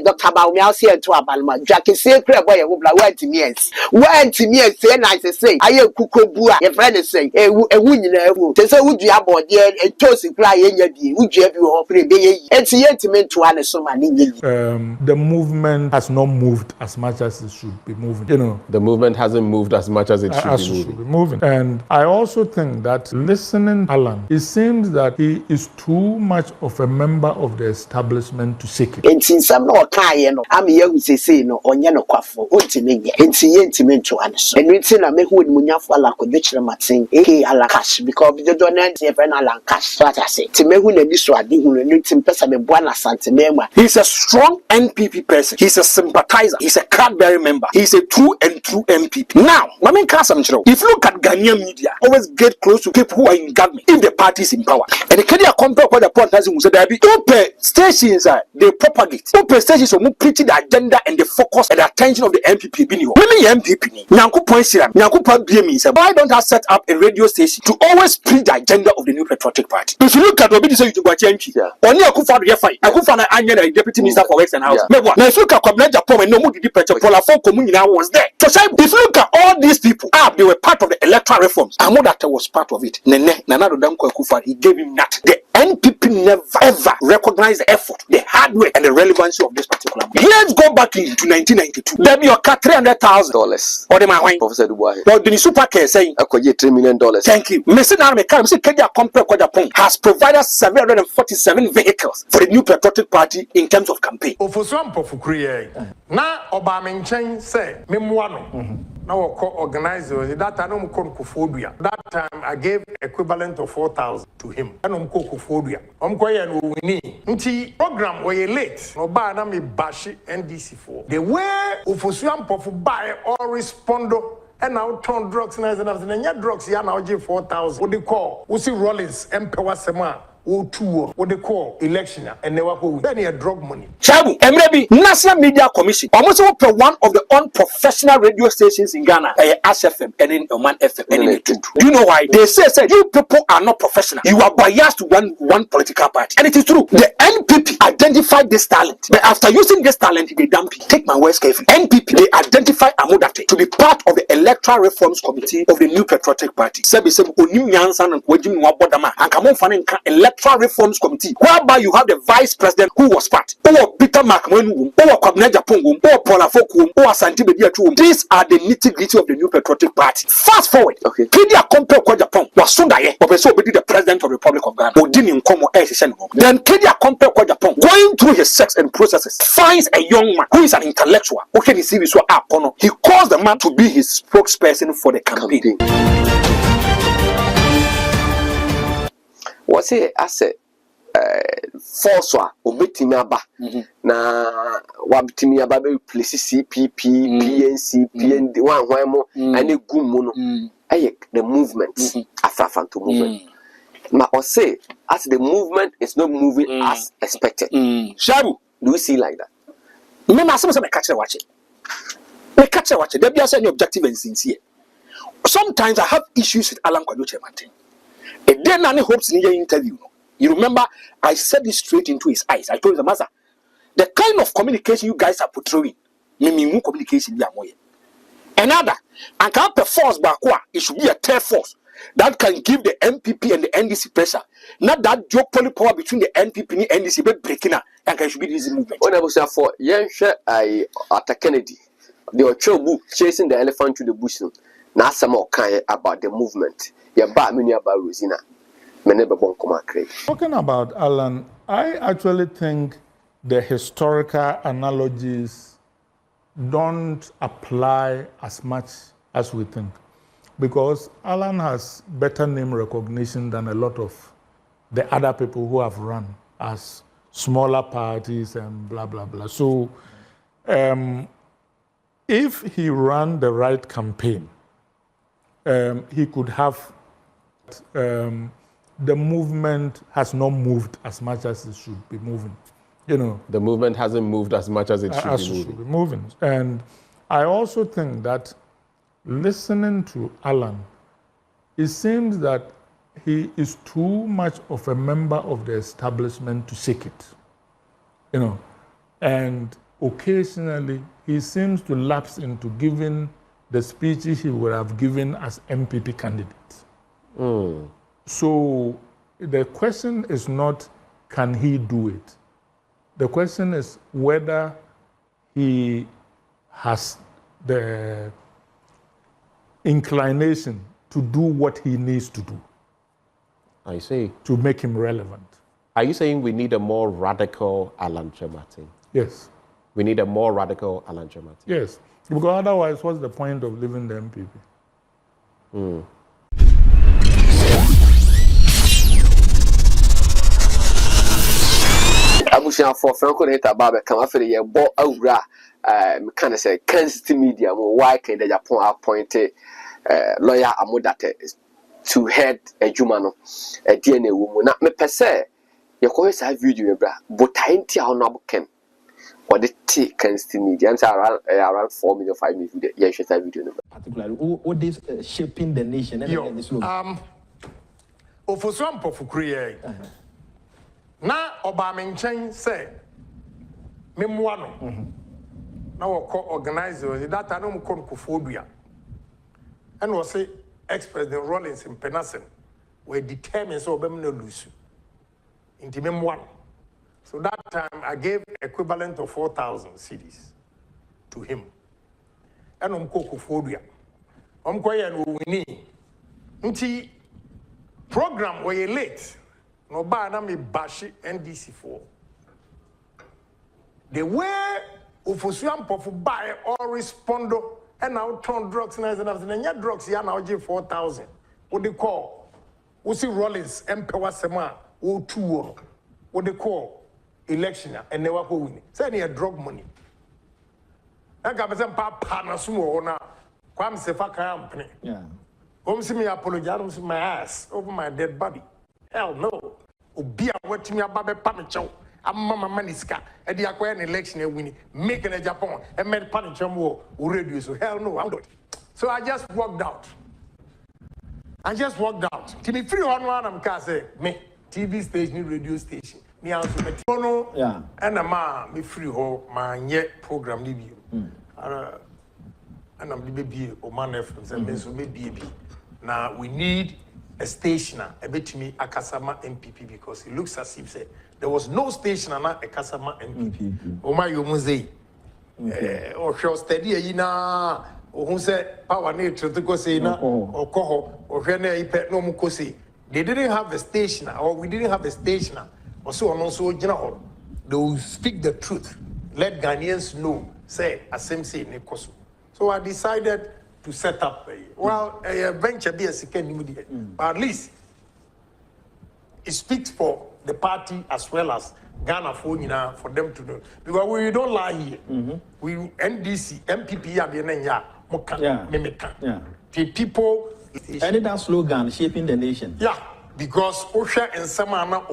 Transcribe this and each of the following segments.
Dr. Baumi, I'll see to Abalma. Jack is secret boy, who went to me and I say, I am Kukobua, a friend is saying, a woman, they say, would you have bought there and toast cry in your D, would you have you offering and see it to one so many. The movement has not moved as much as it should be moving. You know, the movement hasn't moved as much as it should be moving. And I also think that listening to Alan, it seems that he is too much of a member of the establishment to seek it. And since I'm not kind, I'm young to say no on Yano Quaffo, ultimately, and see intimate answer. And it's in a make would Munyafa like a ditch Martin, a la cash, because the donors have an alan cash. What I say, to me, when this was the new person, a Buana Santa Mema. He's a strong NPP person. He's a sympathizer. He's a Cadbury member. He's a true MPP. Now, Mamin Kasamchro, if you look at Ghanaian media, always get close to people who are in government if the party is in power. And the Kenya compare what the point has said there be open stations they propagate. Open stations who preach the agenda and the focus and the attention of the MPP. Women MPP. Nyanku point siram. Nyanku point BME said, why don't I set up a radio station to always preach the agenda of the New Patriotic Party? If you look at Obi say you watch MP, only Akufa do fight. Akufa na anya the Deputy Minister for Works and House. Now if you look at Kwabena Japan and no more the Petra Pola for Communina was there. So if you look at all these people, they were part of the electoral reforms. Amodata was part of it. Nanado Danko Akufa, he gave him that. The NPP never ever recognized the effort, the hard work, and the relevancy of this particular man. Let's go back into 1992. There be your cut $300,000 or the man Professor Dubois. But the super care saying $3 million. Thank you. Mr. Kenya Compare has provided 747 vehicles for the New Patriotic Party in terms of campaign. Na Obamenchen say Memuano. Now organizer that time Kofodria. That time I gave equivalent of 4,000 to him. And Kofodria. Koya no wini. Nti program were late. No ba na me bashi NDC for. The way Ofosuam Pofu buy or respondo. And now turn drugs and drugs ya now give 4,000. What they call? We see Rollins Emperor Sema. O2 what they call election and never hold any drug money. Chabu, Emrebi, National Media Commission, almost one of the unprofessional radio stations in Ghana, FM and in Oman FM. And do you know why? They say you people are not professional. You are biased to one political party. And it is true. The NPP identified this talent. But after using this talent, they dump it. Take my words carefully. NPP, they identify Amodate to be part of the Electoral Reforms Committee of the New Patriotic Party. Sebi Onim Yansan and Kwejim Wabodama and Kamon Fanin Electoral Reforms Committee, whereby you have the vice president who was part, or Peter McMahon, or Kwabena Japan, or Paula Foku, or Kencitymedia. These are the nitty-gritty of the New Patriotic Party. Fast forward, Kedia compare Kwa Japan was Sundaye, or the president of the Republic of Ghana, or Dini Nkomo Eshisheno. Then Kedia compare Kwa Japan, going through his sex and processes, finds a young man who is an intellectual. Okay, he calls the man to be his spokesperson for the campaign. What's it? I said, force omitimiaba na wabitimiaba be replace CPP, PNC, PND, one more, and a good mono. The movement, Afafanto movement. Ma or say, as the movement is not moving as expected. Shabu, do you see like that? Remember, some catch a watch it. We catch a watch it. There be any objective and sincere. Sometimes I have issues with Alan Kwadoche Martin. And then Nani hopes in your interview. You remember, I said this straight into his eyes. I told him, Master, the kind of communication you guys are portraying, meaning communication, another, and can't perforce backward. It should be a third force that can give the MPP and the NDC pressure. Not that duopoly power between the NPP and the NDC, but breaking up and can should be this movement. When I was there for I at Kennedy, they were chasing the elephant to the bush. Now some more kind about the movement. Rosina. Talking about Alan, I actually think the historical analogies don't apply as much as we think, because Alan has better name recognition than a lot of the other people who have run as smaller parties and blah, blah, blah. So if he ran the right campaign, he could have the movement has not moved as much as it should be moving. You know, the movement hasn't moved as much as it should be moving. And I also think that listening to Alan, it seems that he is too much of a member of the establishment to seek it. You know, And occasionally, he seems to lapse into giving the speeches he would have given as MPP candidate. So the question is not, can he do it? The question is whether he has the inclination to do what he needs to do. I see. To make him relevant. Are you saying we need a more radical Alan Chemati? Yes. We need a more radical Alan Chemati? Yes. Because otherwise, what's the point of leaving the MPP? For Franco Neta Baba Kamafere, ye bo awura kind say Kencitymedia mo why can the Japan appointed lawyer Amodate to head a jumano a DNA woman. Na me pese ye ko sa video bra but tainti a no ken or the T Kencitymedia and around 4 million 5 million video ye share video particularly what is shaping the nation and this Ofoswam pofukriye na obamenchen say memwa no na woko organizer that I no kon kofodua and was say ex-president Rollins in Penasen were determined so obem no lose inti memwa. So that time I gave equivalent of 4,000 cedis to him and kofodua koye no wini nti program were late. No ba na me bashi NDC for the way Ofosuam pofu buy or respondo and now turn drugs and drugs ya now give 4,000. What they call see Rollins empower sema o 2 what they call election and never go win. Say near drug money. I got some papa na sumo na kwam sefa company. Yeah. See me apologize my ass over my dead body. Hell no. Obi a watimi ababe pamicho. Mama maniska. E di acquire an election e winning. Making a Japan. E made panicham wo radio. So hell no, I'm not. So I just walked out. Timi free on one I'm can say me TV station, radio station. Me answer me no. Yeah. And ma me free ho my yet program live you. And I'm the baby o man FM say me so me baby. Now we need a stationer, a bit to me, a Kasama MPP, because it looks as if say, there was no stationer, not a Kasama MPP. Oh my, you must say, or show steady, or who said, power nature to go say, or coho, or Rene Pet no Mukosi. They didn't have a stationer, or we didn't have a stationer, or so on, also general. They will speak the truth. Let Ghanaians know, say, as same say, Nikosu. So I decided to set up a venture be a second but at least it speaks for the party as well as Ghana for them to know, because we don't lie here. We NDC MPP are the people and that slogan shaping the nation. Yeah, because Osha and Samana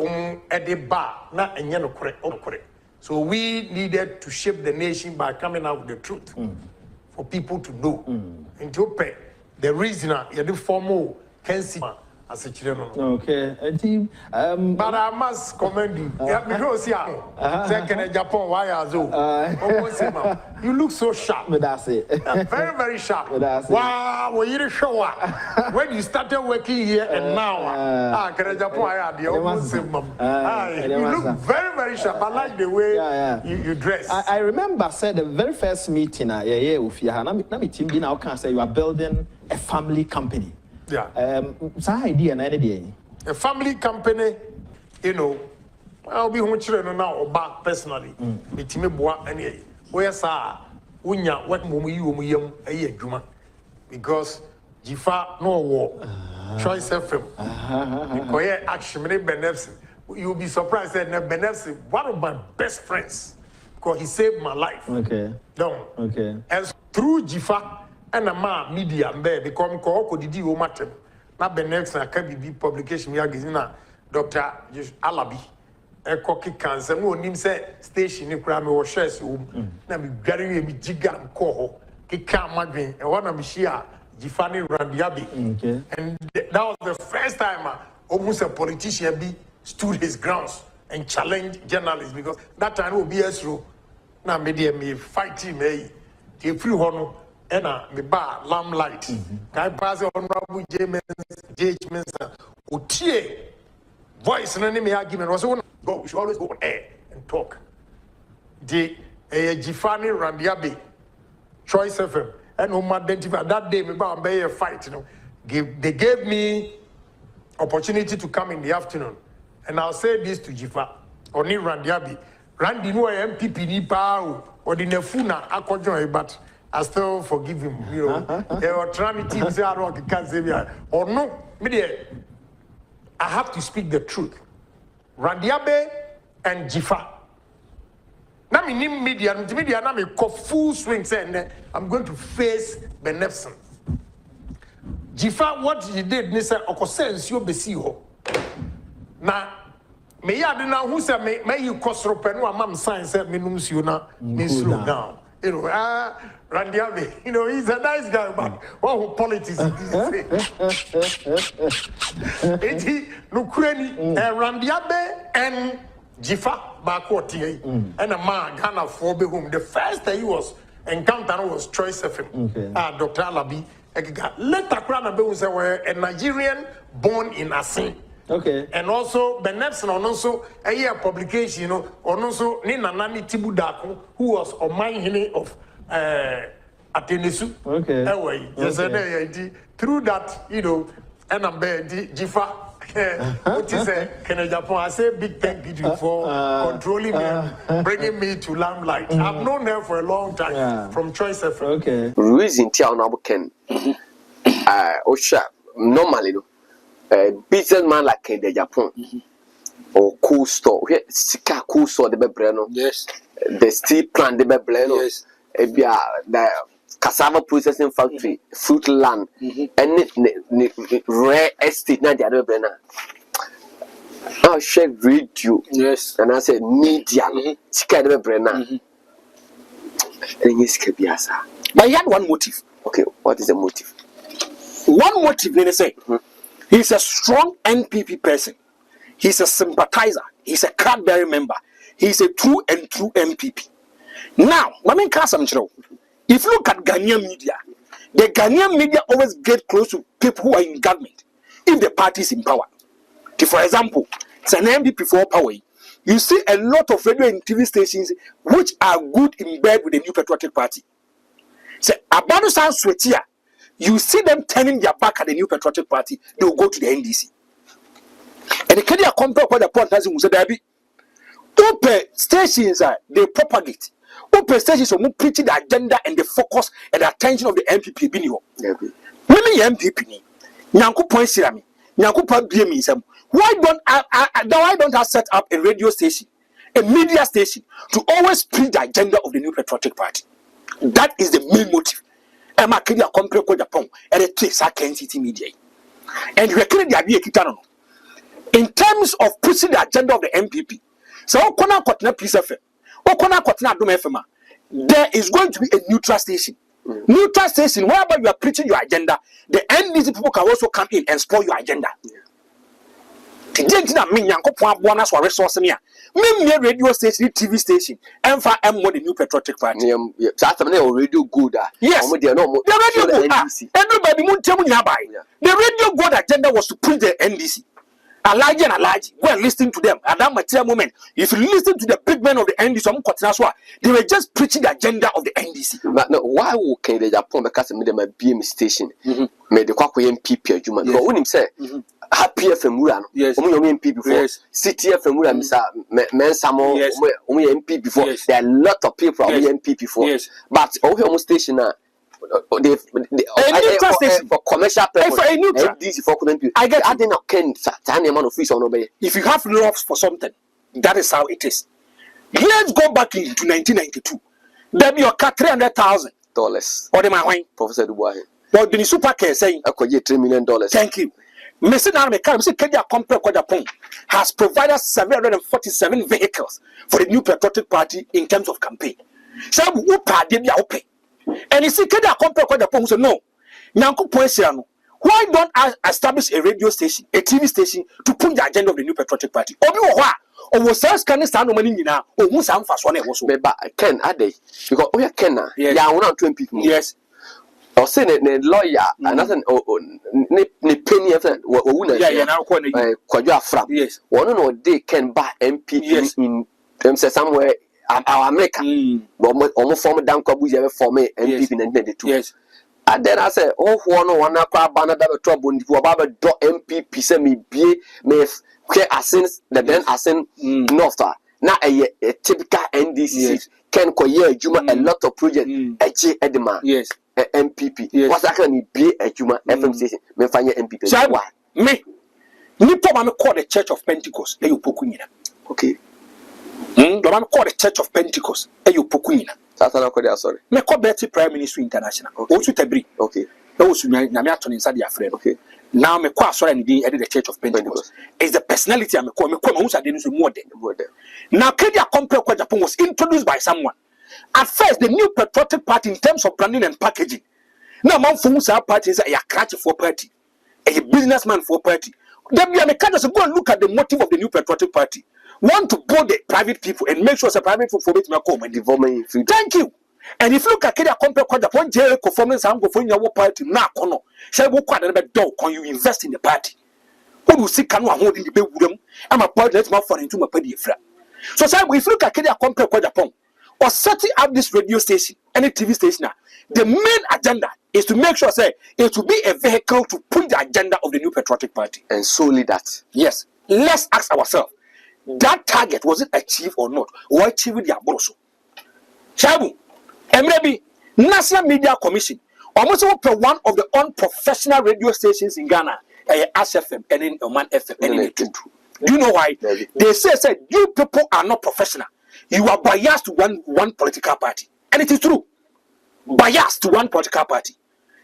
at the bar not correct. So we needed to shape the nation by coming out with the truth. For people to know. And to pay the reason you do formal Kencitymedia as a children. Okay. But I must commend you. Because second in Japan, why are you? You look so sharp. But that's it. Very, very sharp. Wow, well, you show up when you started working here and now. Japan, you look very, very sharp. I like the way you dress. I remember said the very first meeting with you now can say you are building a family company. Yeah. Idea a family company, you know, I'll be home children now or back personally. Me boa any where sa unya what mum a year juma because Jifa no war choice FM. Because action benefits. You'll be surprised that benefits one of my best friends because he saved my life. Okay. Okay. And through Jifa and a man media mbe become ko didi o matem na benex na kabibi publication ya gizina Dr. Alabi e koki cancer mo nim say station ni kura me wo shares wo na me gari me jiga ko ho ki ka madwen e wana me share Jifani Randiabi. Okay. And that was the first time almost a politician be stood his grounds and challenged journalists because that time will be SRO na media me fighting me the free hono ena me ba lamplight kai pass honorable James Mensa otie voice no me argument was go we should always go on air and talk the Jifani Randiabe Choice FM and whom identify that day me ba be a fight they gave me opportunity to come in the afternoon and I'll say this to Jifa Oni Randiabe Randy no MPP ni pa or the nefuna akojo but I still forgive him, you know. There were trying to say I can't say or no, I have to speak the truth. Randiabe and Jifa. Now me media now me full swing saying I'm going to face Benefson. Jifa, what you did, Nisa Okosense you be see ho. Now me ya de na who say me you kosro penu amam sign say me num you na me slow down. You know, Randiabe, you know, he's a nice guy, but what politics is he? Randiabe and Jifa Bakwoti, and a man Ghana for whom the first day he was encounter was Choice FM. Dr. Alabi, later Kranabe was a Nigerian born in Asin. Okay. And also Benefson and also a year publication, you know, and also Nina Nani Tibudaku, who was on my hine of Atenesu. Okay. Anyway, yes, through that, you know, and I'm Jifa. What is a Japan? I say big thank you for controlling me, bringing me to limelight. I've known her for a long time from Choice FM. Okay. Reason Tia Nabu Ken. Osha normally no. Businessman like in the Japan or cool store, Sika cool store the Bebreno, Yes. The steel plant the Bebreno, Yes. The cassava processing factory, fruit land, and rare estate, not the other Brenna. I share radio, Yes. and I said media, Sika the Brenna, and yes, Kebiasa. But he had one motive. Okay, what is the motive? One motive, let me say. He's a strong NPP person. He's a sympathizer. He's a Cadbury member. He's a true MPP. Now, if you look at Ghanaian media, the Ghanaian media always get close to people who are in government if the party is in power. For example, it's an MPP for power. You see a lot of radio and TV stations which are good in bed with the New Patriotic Party. So, Abano San Swetia. You see them turning their back at the New Patriotic Party, they will go to the NDC. And the Kenya compare what the point has in Musabi. Open stations they propagate. Open stations who preach the agenda and the focus and the attention of the MPP. Women MPP. Nyanku point sirami. Nyanku point BMism. Why don't I set up a radio station, a media station, to always preach the agenda of the New Patriotic Party? That is the main motive. Emma Kedia compare with Japan and it takes a Kencitymedia. And we are killing the idea in terms of pushing the agenda of the MPP. So, Okona Peace FM, Okona Kotna Dum FM, there is going to be a neutral station. Neutral station, wherever you are preaching your agenda, the NDC people can also come in and spoil your agenda. Today, I mean, Yanko resource me radio station, TV station, and for the New Patriotic Party. Radio good. Yes, the radio good. Everybody won't tell me about it. The radio good agenda was to push the NDC. Alaji, go and listen to them at that material moment. If you listen to the big men of the NDC, they were just preaching the agenda of the NDC. But no, why would the Japan because I made them a BM station? Made the Kwaku MPP, you man. But when him say, Happy FM Muran, yes, MP before, City FM Muran, Mensamo, MP before. There are a lot of people who MP before. But over station now. For commercial purpose, for a neutral. I get. I didn't can if you have love for something, that is how it is. Let's go back into 1992. There be your car $300,000 or the my Professor Dubois. But the super care saying, I could get $3 million. Thank you. Mr. Kenya Compare Japan has provided 747 vehicles for the New Patriotic Party in terms of campaign. So who pay? And you see, Kenya Compare Japan said no. Nyanko Poesiano, Why don't I establish a radio station, a TV station to push the agenda of the New Patriotic Party? Obi wa or was scanning stand no money now, or who sound fast one was But Ken, are they? Because we are Ken, yeah, we're not 20 people. Yes. Or saying a lawyer, and nothing, ne penny after what we yeah, now Quadra from. Yes. One or they can buy MP yes. in them say somewhere our America. Almost form down Kabuja ever form MP in 1992. Yes. And then I said, oh, one crab banner that trouble into a drop MPP send me be me care asins the then asin north. Now a typical NDC can coyer Juma a lot of projects H Edema. Yes. MPP. Yes. What's that can be a Juma FM station? Me find your MPP. Why? Me. Nipo man call the Church of Pentecost. You pokunina. Okay. The man call the Church of Pentecost. You pokunina. Sorry. Me call Betty Prime Ministry International. Also Tebri. Okay. Also na me atoni inside their friend. Okay. Now me call sorry and the Church of Pentecost. It's the personality I me call who say dey more than. Now Kenya Compare kwa Japan was introduced by someone. At first the New Patriotic Party in terms of branding and packaging. Now man for who's our party is a catch for party. A businessman for party. Then we are go and look at the motive of the New Patriotic Party. Want to board the private people and make sure the private people for it to come and development. Thank you. And if you look at Kenya Compare kwa Japan jail performance and go for your party now kono. Say go kwa na do can you invest in the party? Who will see can hold in the big wooden? I'm a part let's move for into my party. So say if you look at Kenya Compare kwa Japan or setting up this radio station, any TV station, the main agenda is to make sure say it will be a vehicle to push the agenda of the New Patriotic Party. And solely that. Yes. Let's ask ourselves, that target was it achieved or not? Or achieved the abroso? Shabu, maybe National Media Commission almost open one of the unprofessional radio stations in Ghana, ASFM and in Oman FM. Do you know why? They say you people are not professional. You are biased to one political party. And it is true. Biased to one political party.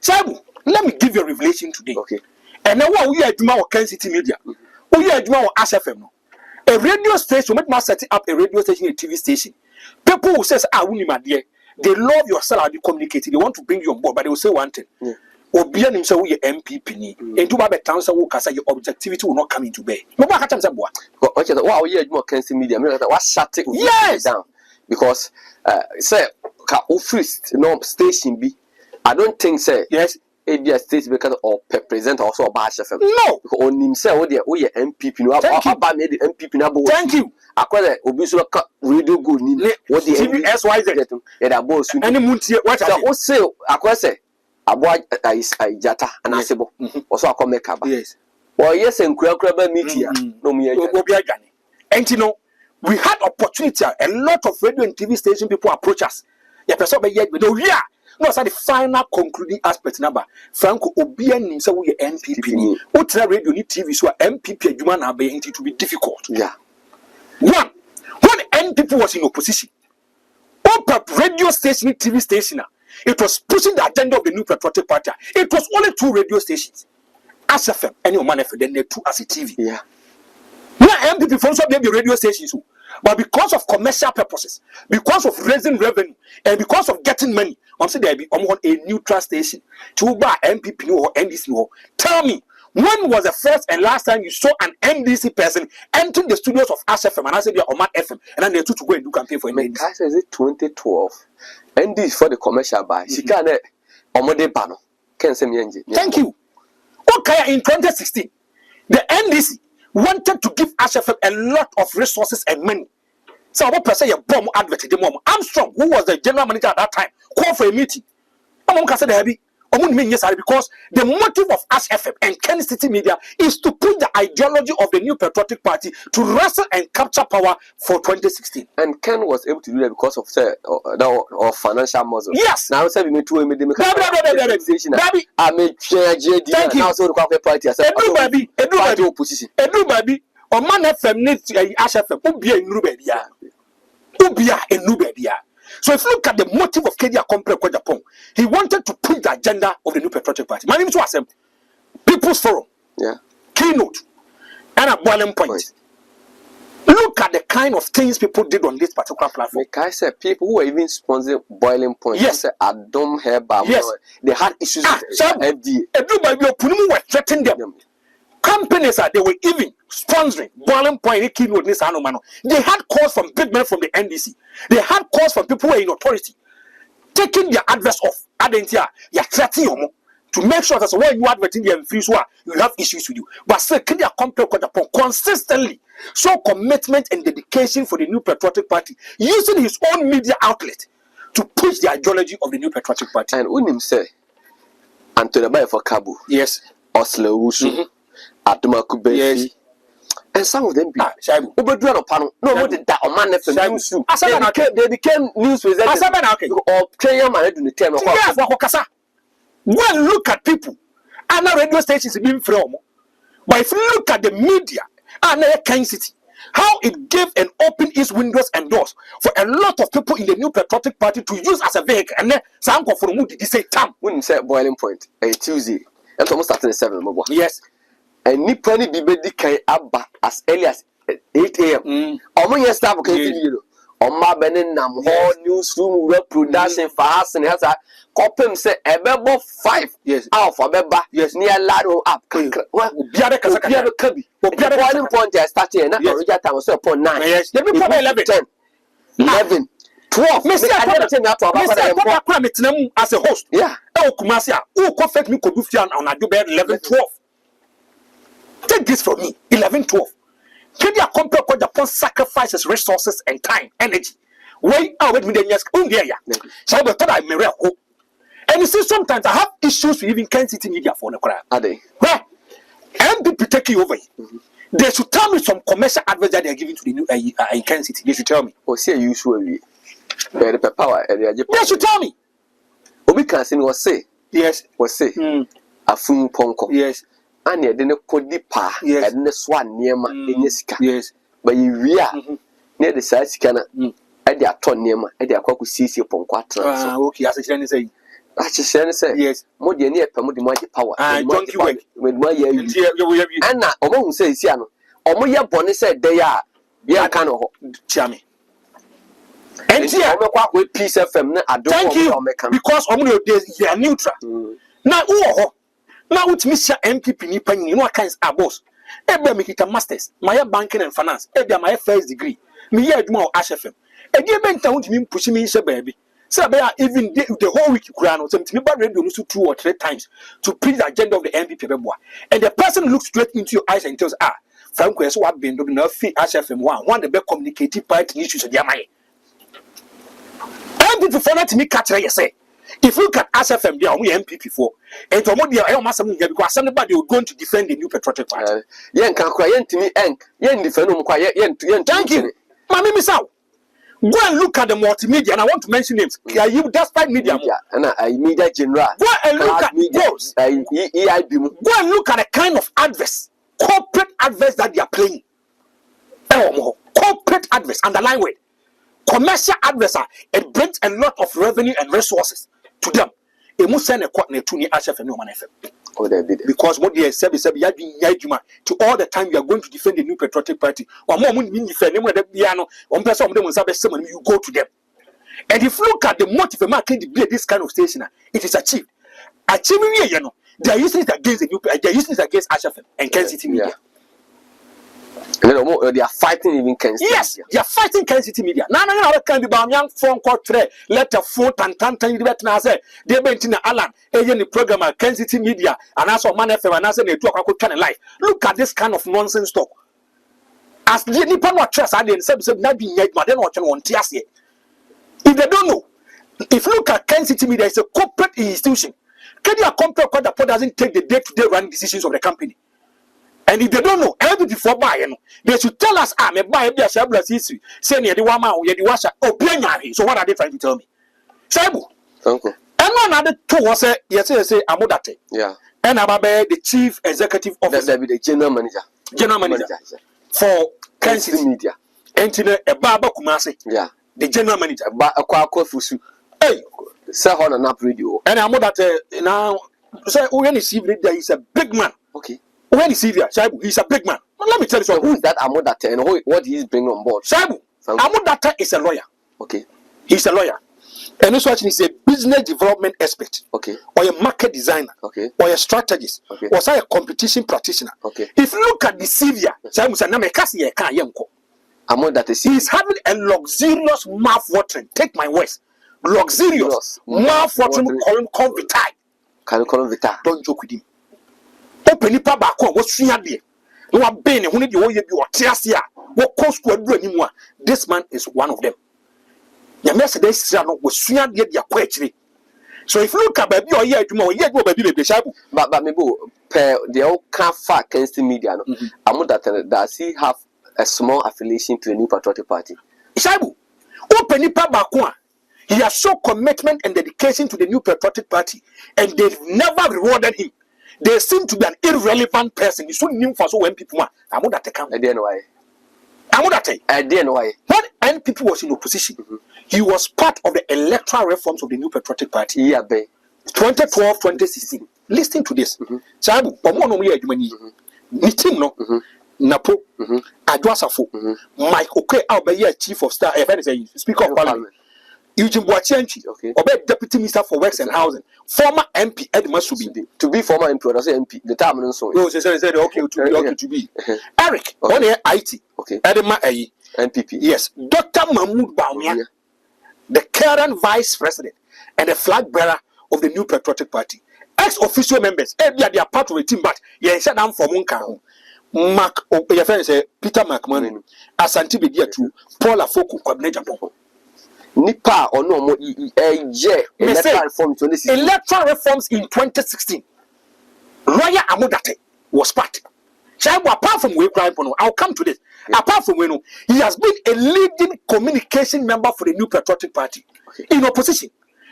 So, let me give you a revelation today. Okay. And now we are doing our Kencitymedia. We are doing our ASFM. A radio station, we must set up a radio station, a TV station. People who say, they love your salary, they communicate, they want to bring you on board, but they will say one thing. Obian himself will MPP and to have a town who can say your objectivity will not come into bear. No matter what time wow, yeah, more Kencitymedia. What shut it yes down because say office no station be. I don't think say yes ABS station because or present also a bash FM. No, because on himself we MPP no about made the MPP na. Thank you. I call it obiso radio good ni what the TVSYZ yeah that boss any muntie what I say I call say Aboa Jata and Asebo. Also, I come make up. Yes. Well, yes, and Krakaba media. No, me. And you know, we had opportunity. A lot of radio and TV station people approach us. Yeah, person, but yet we know. Yeah, no, so the final concluding aspect number. Franco Obian himself we MPP. Ultra radio ni TV so MPP adwuma na be it to be difficult. Yeah. One, when MPP was in opposition, open radio station, TV station. It was pushing the agenda of the New Patriotic Party. It was only 2 radio stations. ASFM and Oman FM, then they 2 as a TV. Yeah. Now MPP also be radio stations. But because of commercial purposes, because of raising revenue, and because of getting money, I'm saying there be on a neutral station to buy MPP or NDC. Tell me, when was the first and last time you saw an NDC person entering the studios of ASFM and I said they are Oman FM and then they took to go and do campaign for NDC? I said it 2012. NDC for the commercial buy. She can't omode bano. Can't say me engine. Thank you. Okay, in 2016, the NDC wanted to give ASFM a lot of resources and money. So what person you bomb advert the mom Armstrong, who was the general manager at that time, called for a meeting. Because the motive of ASFM and Kencitymedia is to put the ideology of the New Patriotic Party to wrestle and capture power for 2016. And Ken was able to do that because of or financial muscle. Yes. Now say we made 2 million. Thank you. Now so the party as a opposition. Baby. Oman FM needs ASFM. Ubia and Nubedia. So if you look at the motive of Kenya Compare kwa Japan, he wanted to push the agenda of the New Patriotic Party. My name is Wasem. People's Forum. Yeah. Keynote. And a boiling point. Look at the kind of things people did on this particular platform. Like I said, people who are even sponsoring Boiling Point. Yes. Adam Herba. Yes. They had issues with FDA. Everybody were threatening them. Companies they were even sponsoring Boiling Point. They had calls from big men from the NDC. They had calls from people who were in authority, taking their address off. You're threatening them to make sure that when you advertise them free, you have issues with you. But still, can you compare consistently show commitment and dedication for the New Patriotic Party, using his own media outlet to push the ideology of the New Patriotic Party? And Unim say, Antonio Baye for Kabu. Yes. Oslo Wusu. Atuma Kubefi. Yes. And some of them be Ubedua Pano. No, what did that man news? They became news presenters or Kenya man in the term of Wakasa. Go and look at people. And now radio stations being from. But if you look at the media and Kencity, how it gave an open its windows and doors for a lot of people in the New Patriotic Party to use as a vehicle. And then some for who did say Tam? When say Boiling Point, a Tuesday, and almost starting at 7. Yes. And Nippani Bibedi can abba as early as 8 a.m. Omo yes staff can Oma Benin Nam whole newsroom web production for us and has a copy say ebebo 5 yes out for beba yes near Lado up. Well, Biara Kabi. Boiling Point started and original time was upon 9. Yes, let me put 11, 10, 11, 12. Mr. As a host. Yeah. Oh, Kumasia, who confess me could do on a do 11, 12. Take this from me, 11, 12. Can you compare what Japan sacrifices resources and time, energy? Why are we doing this? So I thought I may hope. And you see, sometimes I have issues with even Kencitymedia for the crowd. Are they? Where MPP taking over. They should tell me some commercial advice that they are giving to the new in Kencity. They should tell me. Or say usually the power. They should tell me. Obi can say was say yes. Was say a fun ponko. Yes. And you didn't call the pa and the swan near my sika. Yes. But you are near the side scanner at the aton near my at the aqua CC upon quattro. Okay, as I say. I just say yes. More than near Pamudi power. I don't you with my year. And now, Omo says, Yano, Omoya Bonnie said they are. Yeah, kind of jammy. And here, with peace FM. Thank you because Omo days are neutral. Now, now with Mr. MPP Nipan, you know what kinds are boss. Ebe make it a master's, my banking and finance, ebe my first degree. Me here do more HFM. And you been telling me pushing me say baby. So even the whole week crown or something about radio 2 or 3 times to preach the agenda of the MPP. And the person looks straight into your eyes and tells, Frank so what been doing no fee HFM one the best communicative party issues of Yamai. MPP for that to me catch you say. If you look at SFM, they are only MPP for. And to more, I must have because somebody will going to defend the New Patriotic Party. Yen can cry to me, and yen defend them quiet, yen. Thank you. Mammy, Miss Out. Go and look at the multimedia, and I want to mention names. Are you despite media? And I media general. Go and look at those. Go and look at the kind of adverts, corporate adverts that they are playing. Corporate adverts, underline word. Commercial adverts, it brings a lot of revenue and resources to them. It must send a quarter to the HFM no man FM. Because what they said to all the time you are going to defend the New Patriotic Party. Or more money defend them with the piano, one person of them will have someone you go to them. And if you look at the motive of market this kind of station, it is achieved. Achieving you know, they are using it against the new they are using it against HFM and Kencitymedia. They are fighting even Kencitymedia. Yes, they are fighting Kencitymedia. No, can be about young phone call today. Let a phone and you bet now say they went in the Alan, the program at Kencitymedia, and also Man FM and answer they talk about kind of life. Look at this kind of nonsense talk. As the Nippon what trust I didn't say not being yet, but then what you want to ask. If they don't know, if you look at Kencitymedia, it's a corporate institution. Can you compare what the doesn't take the day-to-day running decisions of the company? And if they don't know, everything before buying, they should tell us, I'm a buyer, be a shabless history. Say near the woman, or the washer, or playing. So what are they trying to tell me? Sabu. Uncle. And one other two was say, yes, I'm Modate. Yeah. And I'm the chief executive officer. The general manager. General manager. For Kencitymedia. And to a Baba Kumasi. Yeah. The general manager. A Kwakofusu. Hey. Say on an up radio. And I'm Modate now. Say, when you see there is a big man. Okay. When is Syria? Shaibu, he's a big man. But let me tell you something. Who is that Amodate and what he's bringing on board? Shaibu, Amodata is a lawyer. Okay. He's a lawyer. And this one is a business development expert. Okay. Or a market designer. Okay. Or a strategist. Okay. Or say a competition practitioner. Okay. If you look at the Syria, Shaibu said, he's having a luxurious mouth watering. Take my words. Luxurious mouth watering column vitae. Column vitae. Don't joke with him. Open nipa baako a wosua de no wa ben ne ho ne de wo ye bi o tease a wo cost ko adu animu a this man is one of them. Ya Mercedes sira no wosua de de akwa akire. So if you look at baby o ye adwuma o ye adwuma baby bebe shabu but me bo per the all can fa Kencitymedia no Amodate does he have a small affiliation to the New Patriotic Party? shabu open nipa baako a he has shown commitment and dedication to the New Patriotic Party and they've never rewarded him. They seem to be an irrelevant person. You shouldn't name for so when people are. Amodate come. I didn't know why. Amodate. I didn't know why. When NPP was in opposition, he was part of the electoral reforms of the New Patriotic Party. Yeah, be 2012, 2016. Listen to this. Chabu, Omo no ye adwumani. Ni team no. Napo. Adwasafo. Mike Oke Albert chief of staff, Speaker of Parliament. Eugene Boachianchi, okay. Obe Deputy Minister for Works and Housing, former MP Edmund Subi. To be former MP, or say MP, the time and so on. No, said okay to be. Eric, on here IT, okay. Edema A, NPP. Yes, Dr. Mahmoud Baumia, the current Vice President and the flag bearer of the New Patriotic Party. Ex-official members, they are part of the team, but yeah, said I'm for Munka. Mark, your friend say Peter McMahon, Asante Bedia too, Paul Afoko, Kwabne Japan. Nipa or no more electoral reform 2016. Electoral reforms in 2016. Lawyer Amodate was part. Apart from I'll come to this. Apart from he has been a leading communication member for the New Patriotic Party in opposition.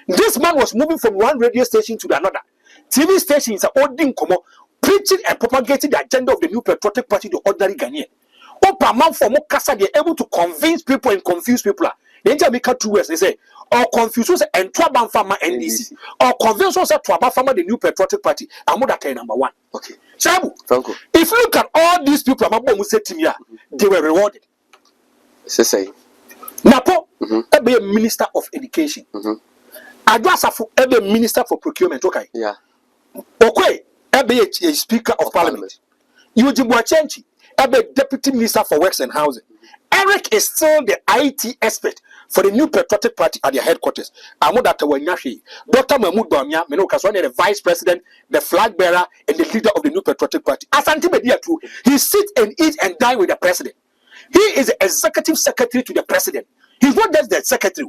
This man was moving from one radio station to another. TV stations are holding preaching and propagating the agenda of the New Patriotic Party to ordinary Ghanaian. Opa man for Mokasa, they're able to convince people and confuse people. They make 2 words. They say, or confuse and Traban Farmer NDC, or convince us to Traban Farmer the New Patriotic Party. Amodate number 1. Okay. Shabu, if you look at all these people, they were rewarded. Say. Napo, be a minister of education. Adwasafu, be a minister for procurement. Okay. Yeah. Okay, be a speaker of parliament. Eugene Boachianchi, be a deputy minister for works and housing. Eric is still the IT expert for the New Patriotic Party at their headquarters. Amodate Wanyashi, Dr. Mahmoud Bamia, Menokaswane, the vice president, the flag bearer, and the leader of the New Patriotic Party. Asante Bedia too, he sits and eats and dines with the president. He is the executive secretary to the president. He's not just the secretary.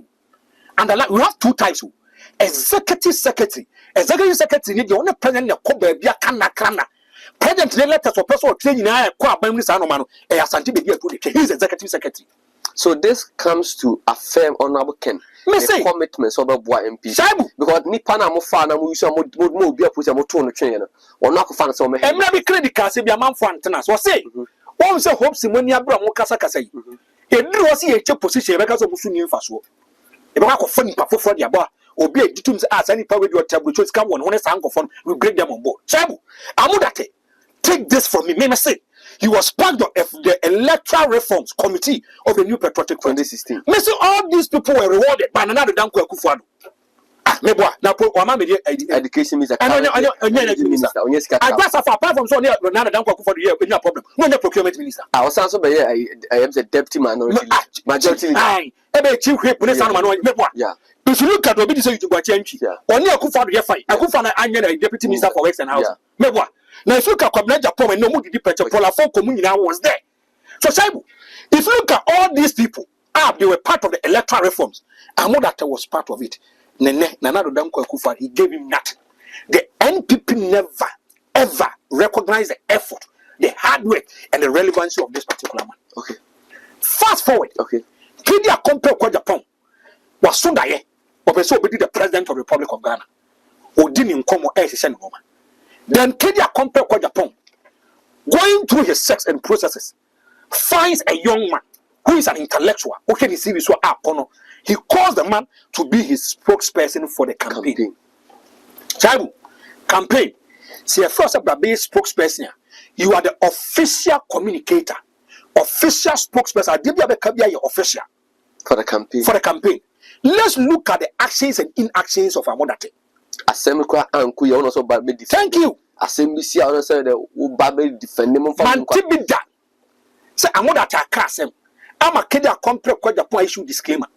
And we have 2 types. Executive secretary. Executive secretary, the only president that come baby kana. President letters for personal training. He's executive secretary. So this comes to affirm Honorable Ken the commitments of the boy MP. Because Nipana Mofana Musa would be a push a tone trainer or not fan so many. And maybe credit cards be a man for antennas or say, one say hopes in when you brought Mokasaka say. He drew us a position because of Musuni Faso. If I could find for the bar or be a detunes as any power with your tablet, which come on honest uncle phone, we bring them on board. Chabu, Amodate, take this from me. May I say, he was part of the electoral reforms committee of the New Patriotic Party 2016. Me say all these people were rewarded by another Danko Akufo-Addo. Meboa now education minister and minister apart from so another Danko Akufo-Addo here no problem no procurement minister I was also be I am the deputy majority chief whip meboa yeah if you look at Obi say you go change only Akufo-Addo here fine Akufo-Addo anya deputy minister for works and housing meboa now if you look at Kwabena Japan and no more the picture Paul Afoko was there. So Shaibu, if you look at all these people, they were part of the electoral reforms. Amodate was part of it. Nanado Danko Akufo-Addo, he gave him nothing. The NPP never, ever recognized the effort, the hard work, and the relevancy of this particular man. Okay. Fast forward. Okay. Kedia compare kwa Japan. Was Sundaye, Obeso Obedi the President of the Republic of Ghana. Odini Nkomo Shen Woman. Then Kedia compare kwa Japan. Going through his sex and processes, finds a young man who is an intellectual. Okay, he calls the man to be his spokesperson for the campaign. Child, campaign. See, a first of the base spokesperson, You are the official communicator, official spokesperson. I give you a official for the campaign. For the campaign. Let's look at the actions and inactions of Amodate. Thank you. Assembly see I say the Babe defend them from Mantibida. Say Amodate Akasem. I'm a kid that compare quite the point issue disclaimer.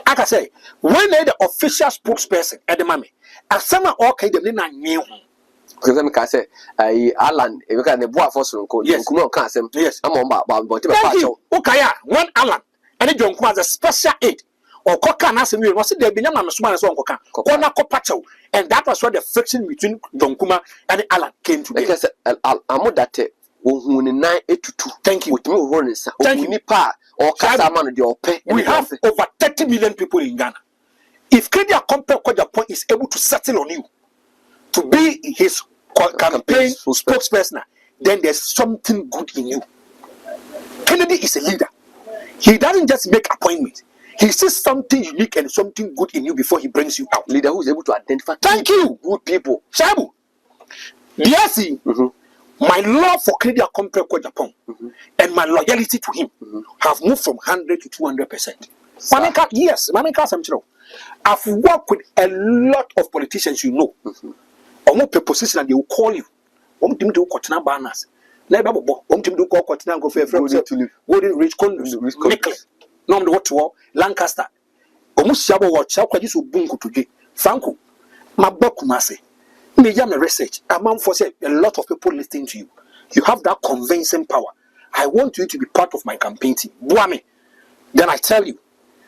I can say when they the official spokesperson at the mommy, as some are okay, the name new. Because I say, Alan, if you can the boy for some code, yes, yes, I'm on but okay, one Alan, and it don't as a special aid or coca and ask me, was it there be no small as one coca, and that was where the friction between Don Kuma and Alan came to. Because I'm that who 9 to 2. Thank you. With me running, thank you. Or we have over 30 million people in Ghana. If Kenya Compare Point is able to settle on you to be his campaign spokesperson, then there's something good in you. Kennedy is a leader. He doesn't just make appointments. He sees something unique and something good in you before he brings you out. Leader who is able to identify. Thank you, good people. Shabu. DSC, my love for Kennedy Compare Japan and my loyalty to him have moved from 100 to 200%. Yes, I've worked with a lot of politicians, you know. Almost per position and they will call you. One team do Cotina Barnas. Never one team do Cotina go for Golden Rich Condos, Nicholas, Nom the Water, Lancaster. Almost Shabo watch out just bungo today. Franco, my Bokumase. Me jam research. Among for say a lot of people listening to you. You have that convincing power. I want you to be part of my campaign team. Buame. Then I tell you,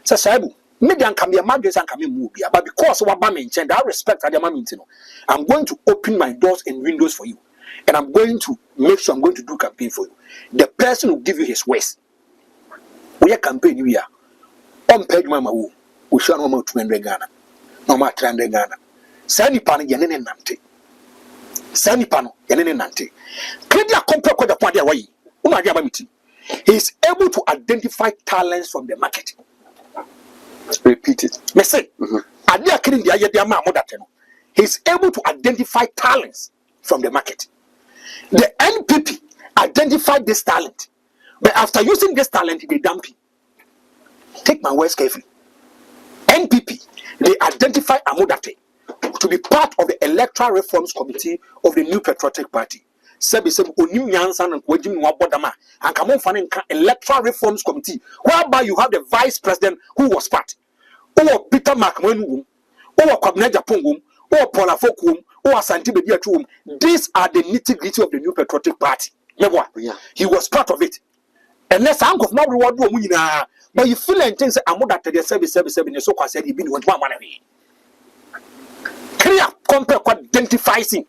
Sasabu. Median can be a madness and can be movie, but because of what I mentioned, I respect I'm going to open my doors and windows for you, and I'm going to make sure I'm going to do campaign for you. The person will give you his worst. We are campaign you are on page mama who shall no more 200 Ghana, no more 300 Ghana. Sani pano yanene nante. Sani pano yanene nante. Kedia compare kwa the point way. He is able to identify talents from the market. Repeat it. He's able to identify talents from the market. The NPP identified this talent, but after using this talent, they dump him. Take my words carefully. NPP, they identify Amodate to be part of the Electoral Reforms Committee of the New Patriotic Party. Electoral Reforms Committee, whereby you have the Vice President who was part. Or Peter McMahon, or Kwabena Pongum, or Paula Fokum, or Kencitymedia. These are the nitty-gritty of the New Patriotic Party. He was part of it. And let's hang of my reward, but you feel and things I'm more than the service, so I said, you've been with one money. Clear compare identifies him.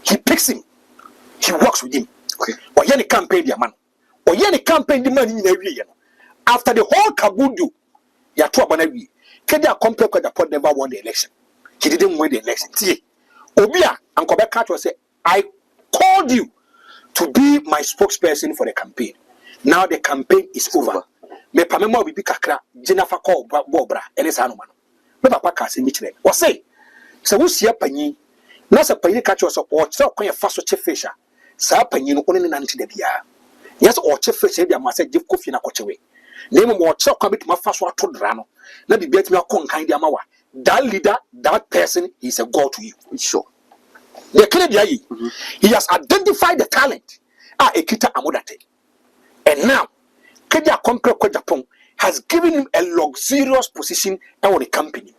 He picks him. He works with him. Or any campaign, the man. Or any campaign, the money in every year. After the whole Kabudu, Yatuabanawi, Kedia compare the pot never won the election. He didn't win the election. See, Obia and Quebec will say, I called you to be my spokesperson for the campaign. Now the campaign is over. Me pamemo bibi kakra, Jennifer call Bobra, and it's Hanuman. Me papa kasi michre. Or say, so who's here panyi? Nasa panyi catch us up or so can you fast chef fisher? Sa panyi no only nanti de bia. Yes, or chef fisher, they must say, give coffee na coachaway. Name more choke commit my first one to Drano. Let me bet me a con kind of mawa. That leader, that person is a god to you. Sure. He has identified the talent. Ekita Amodate. And now, Kedia Compare Japan has given him a luxurious position on the company.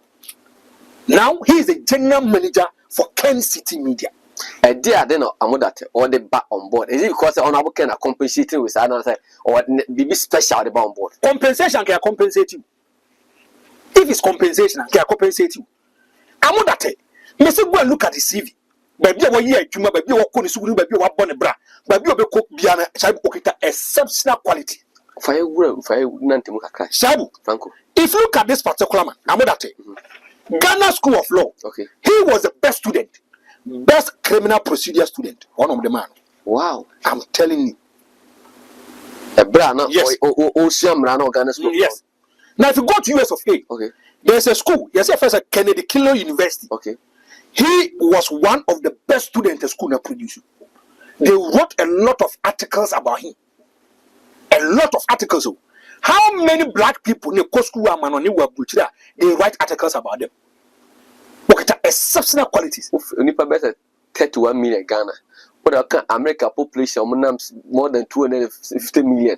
Now he is the general manager for Kencitymedia. Dear, then Amodate or the back on board. Is it because the honorable can compensate with another or be special about on board? Compensation can compensate you. If it's compensation, can compensate you. Amodate, Mr. Go and look at the CV. Baby, what year, Juma, baby, what could you baby, what bonnet bra, baby, what cook Biana, Shabu, exceptional quality. Fire, Nantimuka, Shabu, Franco. If you look at this particular man, Amodate, Ghana School of Law, he was the best student. Best criminal procedure student, one of the man. Wow, I'm telling you. A brand, yes. Yes. Now, if you go to US of A, there's a school. Yes, first at Kennedy University. He was one of the best students the school that produced. They wrote a lot of articles about him. A lot of articles. How many black people they write articles about them? Look at exceptional qualities. Nipa better 31 million Ghana. What America population more than 250 million.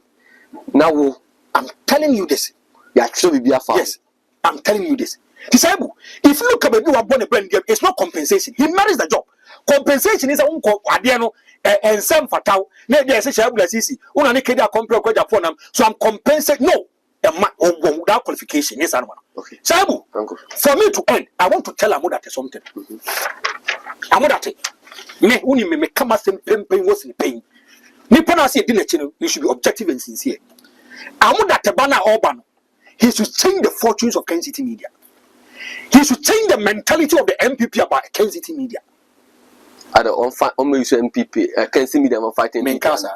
Now I'm telling you this. Yes, I'm telling you this. Disabled. If you look at baby who born a brand game, it's not compensation. He marries the job. Compensation is a unco adiano and some fatal. Maybe I say easy. So I'm compensating. No, without qualification. Yes, I know. Okay. Sabu, for me to end, I want to tell Amodate something. Amodate, me come as pain was in pain. Nippon say dinner channel, you should be objective and sincere. Amodate Bana Orban, he should change the fortunes of Kencitymedia. He should change the mentality of the MPP about Kencitymedia. I don't use MPP. Kencitymedia fighting. Menkasa,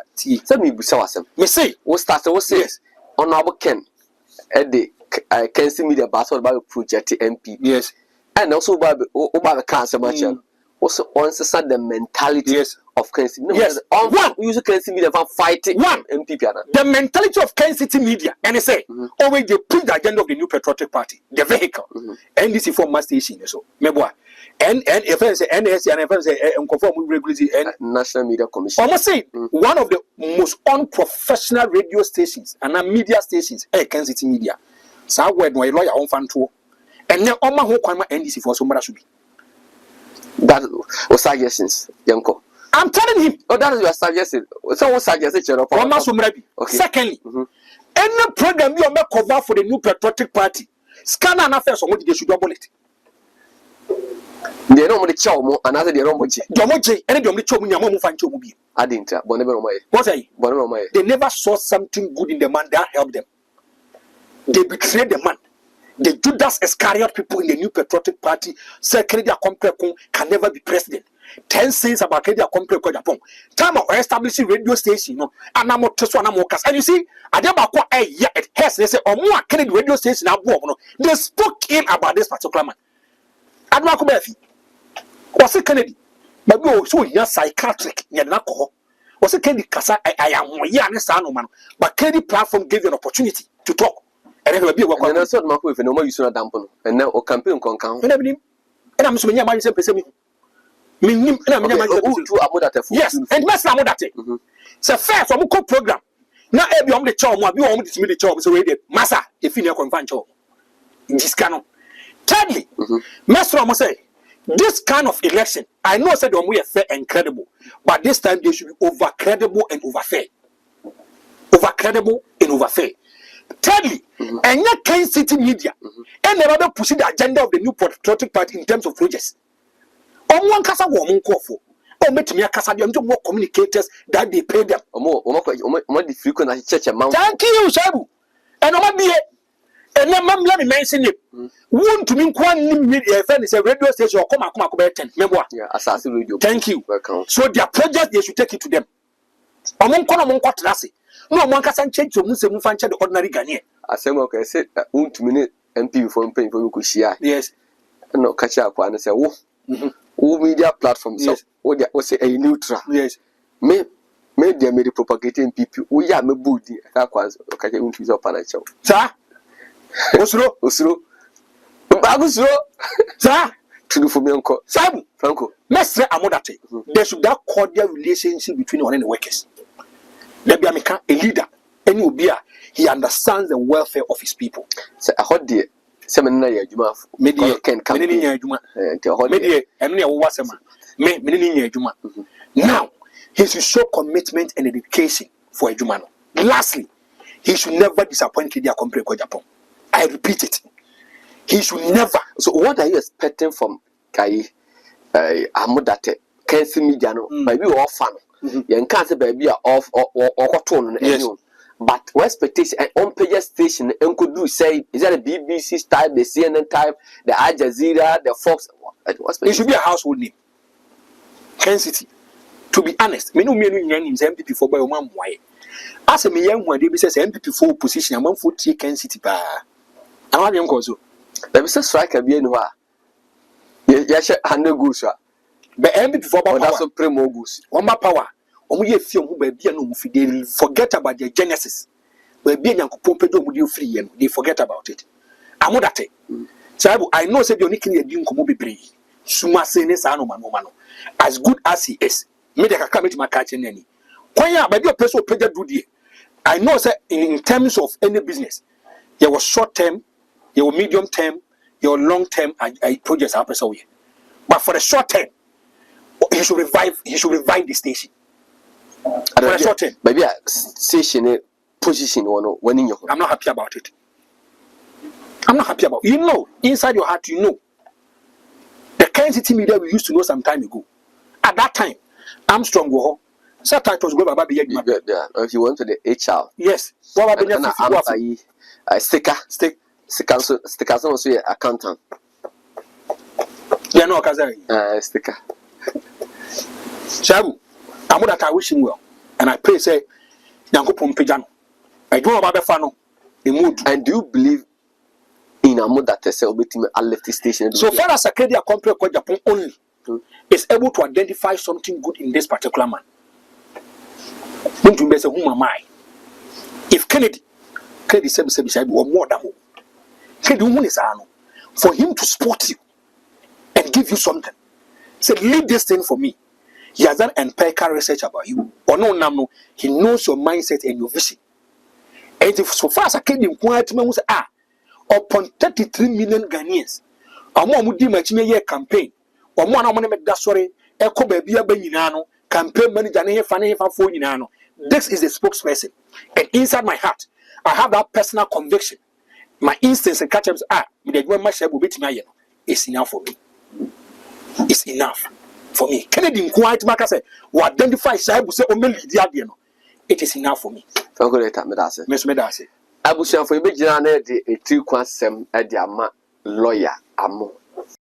tell me, me say, what starts to say, Honorable Ken, at the Kencitymedia Basel Bible Project MPP. Yes, and also by the cancer match. Also, understand the mentality of Kencitymedia. Yes, one use Kencitymedia for fighting one MPP. The mentality of Kencitymedia, and they say, always they push the agenda of the New Patriotic Party, the vehicle, and this is for mass station. So, Meboa, and if I say NS and if I say conform regularly and National Media Commission. Almost say one of the most unprofessional radio stations and media stations, Kencitymedia. So, when we lawyer on fan tour, and then Oma who come NDC for somebody should be. That was suggestions, Yanko. I'm telling him. Oh, that is your suggestion. So, what suggestion? Okay. Secondly, any program you make cover for the New Patriotic Party, scan and affairs on what they should double it. They don't want to chow more, another they don't want to. Domoje, and the only chow me, Yamu fan chow be. I didn't, but never mind. What's I? But they never saw something good in the man that helped them. They betrayed the man. The Judas Iscariot people in the New Patriotic Party said Canada can never be president. 10 things about Canada Japan. Time of establishing radio station, and I'm not just one more cast. And you see, I never quite it has they say, or more Canadian radio station. They spoke in about this particular man. Admiral Kubefi was it Kennedy, but we also hear psychiatric, you're not was it Kennedy Kasa? I am man, but Kennedy platform gave you an opportunity to talk. And then be and I said, Marco, if no more use not dampen, and now campaign can count. And I'm so many managers person. Yes, and that's not that. So fair from a program. Now, every on the job, we want to meet the job. So, Massa, if you know, confine job. This canon. Thirdly, Master almost say, this kind of election, I know said we are fair and credible, but this time they should be over credible and over fair. Over credible and over fair. Thirdly, and yet Kencitymedia and never pushing the agenda of the New Patriotic Party in terms of projects. On one casa woman call for, or make me a casa more communicators that they pay them. More the frequent church amount. Thank you, Sabu. And I be and then let me mention it. Won't to mean one media friend is a radio station or come about 10. Remember? Yeah, assassin radio. Thank you. Welcome. So their project they should take it to them. Among Common Quatrasi. No one can change to Muslim function the ordinary Ghanaian. I said, won't minute MP from paying for Kushia. Yes. No catch up and say, oh, media platforms. Yes. Oh, that was a neutral. Yes. Made the propagating people. We are me booty. That was okay. Won't use up on show. Sir, Oslo. Bagusro, Sir, to do for me, Uncle Sabu, Franco. Mestre Amodate. There should be a cordial relationship between one and the workers. There be a leader, and you be he understands the welfare of his people. So I heard the seminar Juma, media can come in Juma, media, and near Wasama, many Juma. Now, he should show commitment and dedication for a Jumano. Lastly, he should never disappoint Kedia Compre Japan. I repeat it. He should never. So, what are you expecting from Kai Amodate? Kencitymedia, maybe all fun. You can't say baby off or tone. Yes. But what expectation on page station and could do say is that a BBC type, the CNN type, the Al Jazeera, the Fox? It should be a household name. Kencity. To be honest, me no mean MPP for by one way. As a me young one, they says MPP for position among 40 Kencity bar. I want young also. There is a strike at Bienwa. Yes, 100 goose. But MPP for that's a primo goose. One power. omu ye fie omu ba bia no mu fi they forget about their genesis ba bia nyankopon pedo omu dey free yen they forget about it amodate so I know say the only kin ye di nkomo bebre suma se ne sa no ma no as good as he is me de kakra me maka che nani kwan ya ba bia person opega do die I know say in terms of any business there was short term there was medium term your long term I projects are person we but for the short term he should revive the station for the short term maybe a station position one when in your I'm not happy about it. You know, inside your heart, you know. The Kencitymedia we used to know some time ago. At that time, Armstrong go. Sometimes it was go Baba Beyeg. Yeah, if you went to the HR. Yes. What about sticker so say accountant. Yeah, no, Kazari. Sticker. Shabu, I'm that I wish him well. And I pray, say, Yankopon Pejano. I do about the funnel. And do you believe in a mode that say obetime a left station? So far as Acadia compare called Japan only is able to identify something good in this particular man. Whom am I? If Kennedy said or more than Kennedy is for him to support you and give you something. Say, leave this thing for me. He has done empirical research about you. Or no, he knows your mindset and your vision. And if so far as Acadia say, upon 33 million Ghanaians, Amo Mudi Machine campaign, or one of them that sorry, Echo Baby Beninano, campaign manager, Fanny Fafoinano. This is the spokesperson. And inside my heart, I have that personal conviction. My instincts and catch ups are with the woman will be to it's enough for me. It's enough for me. Kennedy quiet marker say, who identify Shaibu say, it is enough for me. Miss Medase. Abusia for you be jina na de 3 kwasem e de ama lawyer amo